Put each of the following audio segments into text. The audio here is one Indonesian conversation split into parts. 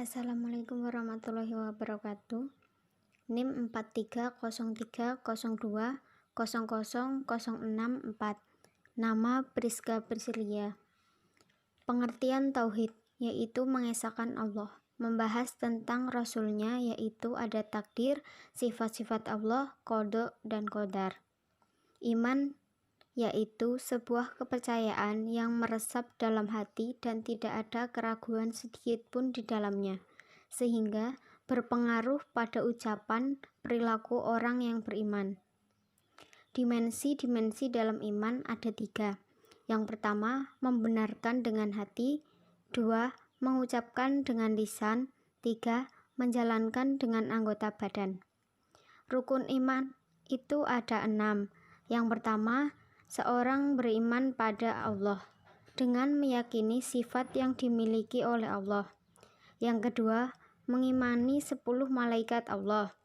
Assalamualaikum warahmatullahi wabarakatuh. NIM 430302000664. Nama Priska Priscilia. Pengertian tauhid yaitu mengesahkan Allah. Membahas tentang Rasulnya yaitu ada takdir, sifat-sifat Allah, qada dan qadar. Iman yaitu sebuah kepercayaan yang meresap dalam hati dan tidak ada keraguan sedikit pun di dalamnya, sehingga berpengaruh pada ucapan perilaku orang yang beriman. Dimensi-dimensi dalam iman ada 3. Yang pertama, membenarkan dengan hati. 2. Mengucapkan dengan lisan. 3. Menjalankan dengan anggota badan. Rukun iman itu ada 6. Yang pertama, seorang beriman pada Allah dengan meyakini sifat yang dimiliki oleh Allah. Yang kedua, mengimani 10 malaikat Allah.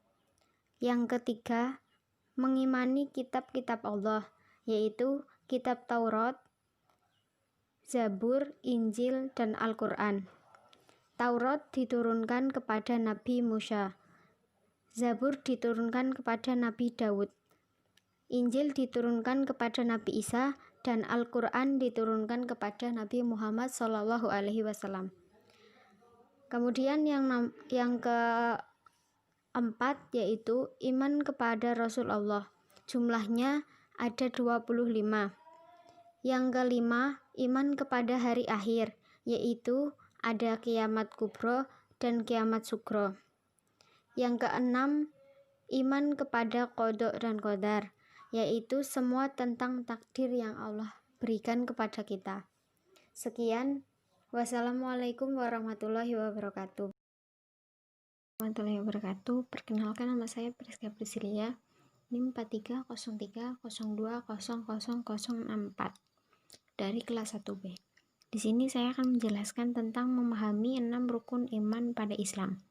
Yang ketiga, mengimani kitab-kitab Allah, yaitu kitab Taurat, Zabur, Injil, dan Al-Quran. Taurat diturunkan kepada Nabi Musa, Zabur diturunkan kepada Nabi Daud, Injil diturunkan kepada Nabi Isa, dan Al-Quran diturunkan kepada Nabi Muhammad SAW. Kemudian yang keempat yaitu iman kepada Rasul Allah. Jumlahnya ada 25. Yang kelima, iman kepada hari akhir, yaitu ada kiamat kubro dan kiamat sugro. Yang keenam, iman kepada qada dan qadar, yaitu semua tentang takdir yang Allah berikan kepada kita. Sekian, wassalamualaikum warahmatullahi wabarakatuh. Perkenalkan, nama saya Priska Priscilia, NIM 430302000064 dari kelas 1B. Di sini saya akan menjelaskan tentang memahami 6 rukun iman pada Islam.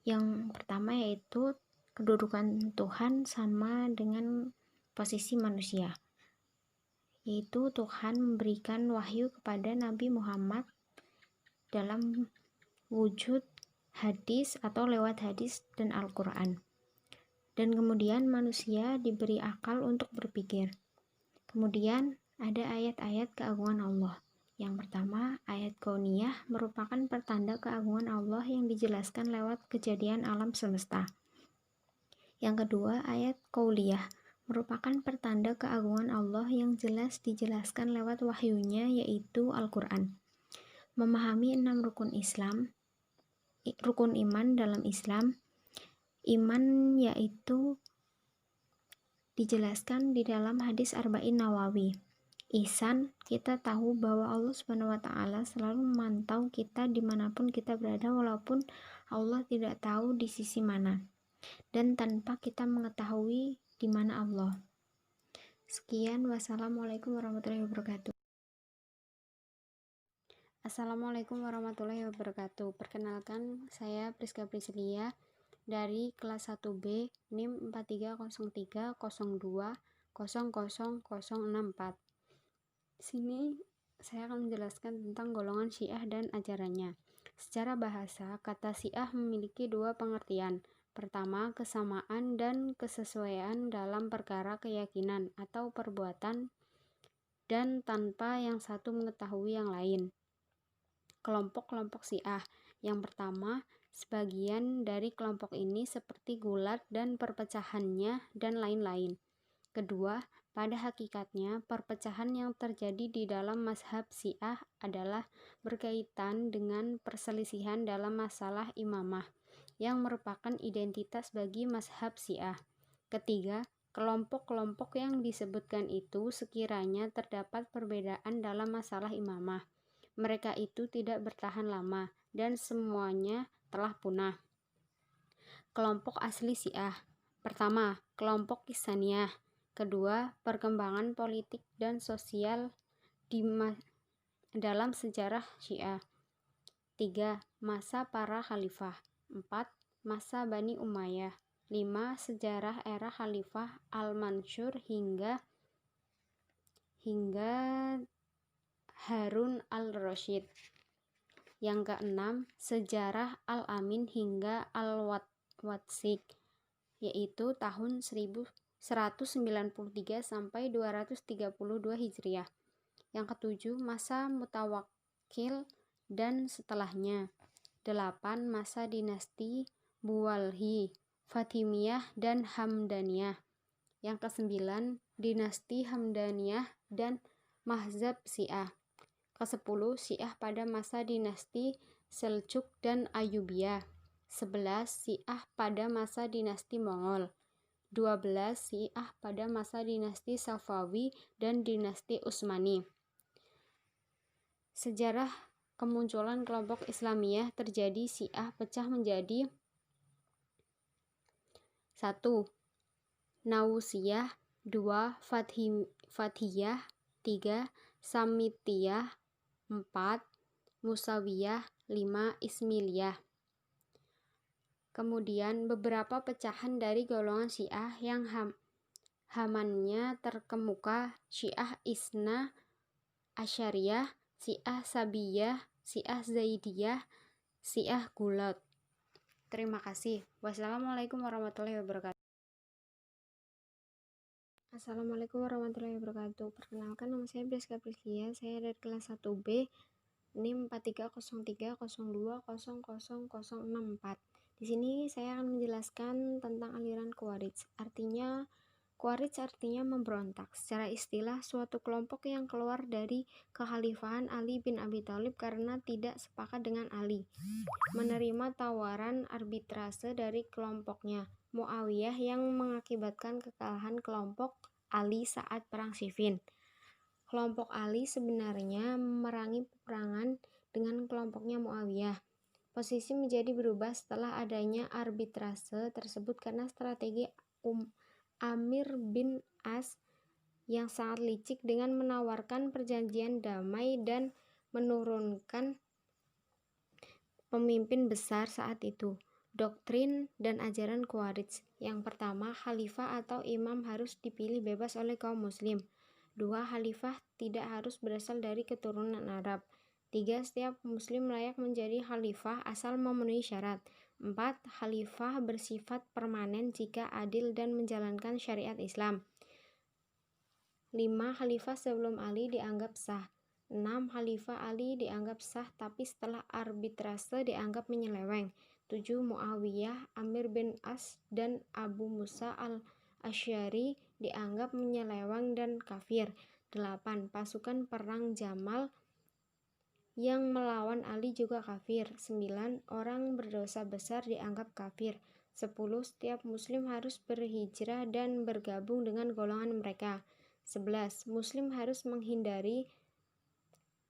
Yang pertama yaitu kedudukan Tuhan sama dengan posisi manusia, yaitu Tuhan memberikan wahyu kepada Nabi Muhammad dalam wujud hadis atau lewat hadis dan Al-Quran, dan kemudian manusia diberi akal untuk berpikir. Kemudian ada ayat-ayat keagungan Allah. Yang pertama, ayat kauniyah merupakan pertanda keagungan Allah yang dijelaskan lewat kejadian alam semesta. Yang kedua, ayat qauliyah merupakan pertanda keagungan Allah yang jelas dijelaskan lewat wahyunya yaitu Al-Quran. Memahami 6 rukun iman dalam Islam. Iman yaitu dijelaskan di dalam hadis Arba'in Nawawi. Ihsan, kita tahu bahwa Allah SWT selalu memantau kita dimanapun kita berada, walaupun Allah tidak tahu di sisi mana dan tanpa kita mengetahui di mana Allah. Sekian, wassalamualaikum warahmatullahi wabarakatuh. Assalamualaikum warahmatullahi wabarakatuh. Perkenalkan, saya Priska Priscilia dari kelas 1B, NIM 430302000064. Di sini saya akan menjelaskan tentang golongan Syiah dan ajarannya. Secara bahasa, kata Syiah memiliki 2 pengertian. Pertama, kesamaan dan kesesuaian dalam perkara keyakinan atau perbuatan dan tanpa yang satu mengetahui yang lain. Kelompok-kelompok Syiah. Yang pertama, sebagian dari kelompok ini seperti gulat dan perpecahannya dan lain-lain. Kedua, pada hakikatnya perpecahan yang terjadi di dalam mazhab Syiah adalah berkaitan dengan perselisihan dalam masalah imamah yang merupakan identitas bagi mazhab Syiah. Ketiga, kelompok-kelompok yang disebutkan itu sekiranya terdapat perbedaan dalam masalah imamah, mereka itu tidak bertahan lama dan semuanya telah punah. Kelompok asli Syiah. Pertama, kelompok Kisaniyah. Kedua, perkembangan politik dan sosial dalam sejarah Syiah. 3. Masa para khalifah. 4. Masa Bani Umayyah. 5. Sejarah era Khalifah Al-Mansur hingga Harun al-Rasyid. Yang keenam, sejarah Al-Amin hingga Al-Watsik, yaitu tahun 1193 sampai 232 Hijriah. Yang ketujuh, masa Mutawakkil dan setelahnya. 8. Masa dinasti Buwalhi, Fatimiyah dan Hamdaniyah. Yang kesembilan, dinasti Hamdaniyah dan Mazhab Syiah. Ke-10, Syiah pada masa dinasti Seljuk dan Ayyubiyah. 11. Syiah pada masa dinasti Mongol. 12. Syiah pada masa dinasti Safawi dan dinasti Utsmani. Sejarah kemunculan kelompok Islamiyah terjadi. Syiah pecah menjadi 1. Nausiyah, 2. Fathiyah, 3. Samitiyah, 4. Musawiyah, 5. Ismiliyah. Kemudian beberapa pecahan dari golongan Syiah yang hamannya terkemuka: Syiah Isna Asyariyah, Syiah Sabiyah, Syiah Zaidiyah, Syiah Gulat. Terima kasih. Wassalamualaikum warahmatullahi wabarakatuh. Assalamualaikum warahmatullahi wabarakatuh. Perkenalkan, nama saya Briska Prislia. Saya dari kelas 1B, NIM 430302000064. Di sini saya akan menjelaskan tentang aliran Khawarij. Khawarij artinya memberontak. Secara istilah, suatu kelompok yang keluar dari kekhalifahan Ali bin Abi Thalib karena tidak sepakat dengan Ali, menerima tawaran arbitrase dari kelompoknya Muawiyah yang mengakibatkan kekalahan kelompok Ali saat Perang Siffin. Kelompok Ali sebenarnya memerangi peperangan dengan kelompoknya Muawiyah. Posisi menjadi berubah setelah adanya arbitrase tersebut karena strategi Amir bin As yang sangat licik dengan menawarkan perjanjian damai dan menurunkan pemimpin besar saat itu. Doktrin dan ajaran Khawarij. Yang pertama, khalifah atau imam harus dipilih bebas oleh kaum muslim. 2. Khalifah tidak harus berasal dari keturunan Arab. 3. Setiap muslim layak menjadi khalifah asal memenuhi syarat. 4. Khalifah bersifat permanen jika adil dan menjalankan syariat Islam. 5. Khalifah sebelum Ali dianggap sah. 6. Khalifah Ali dianggap sah tapi setelah arbitrase dianggap menyeleweng. 7. Muawiyah, Amir bin As, dan Abu Musa al-Asy'ari dianggap menyeleweng dan kafir. 8. Pasukan perang Jamal yang melawan Ali juga kafir. 9. Orang berdosa besar dianggap kafir. 10. Setiap muslim harus berhijrah dan bergabung dengan golongan mereka. 11. Muslim harus menghindari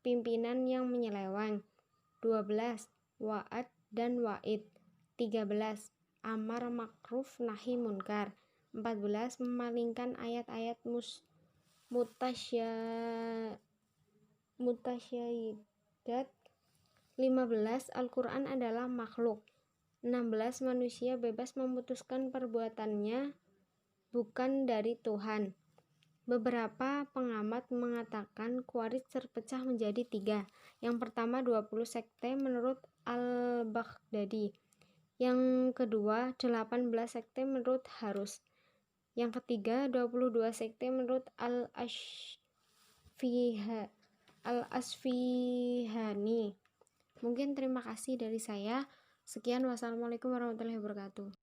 pimpinan yang menyeleweng. 12. Wa'ad dan wa'id. 13. Amar makruf nahi munkar. 14. Memalingkan ayat-ayat mutasyabihat. 15. Al-Quran adalah makhluk. 16. Manusia bebas memutuskan perbuatannya, bukan dari Tuhan. Beberapa pengamat mengatakan Khawarij terpecah menjadi 3. Yang pertama, 20 sekte menurut Al-Baghdadi. Yang kedua, 18 sekte menurut Harus. Yang ketiga, 22 sekte menurut Al-Asfihani. Mungkin terima kasih dari saya. Sekian, wassalamualaikum warahmatullahi wabarakatuh.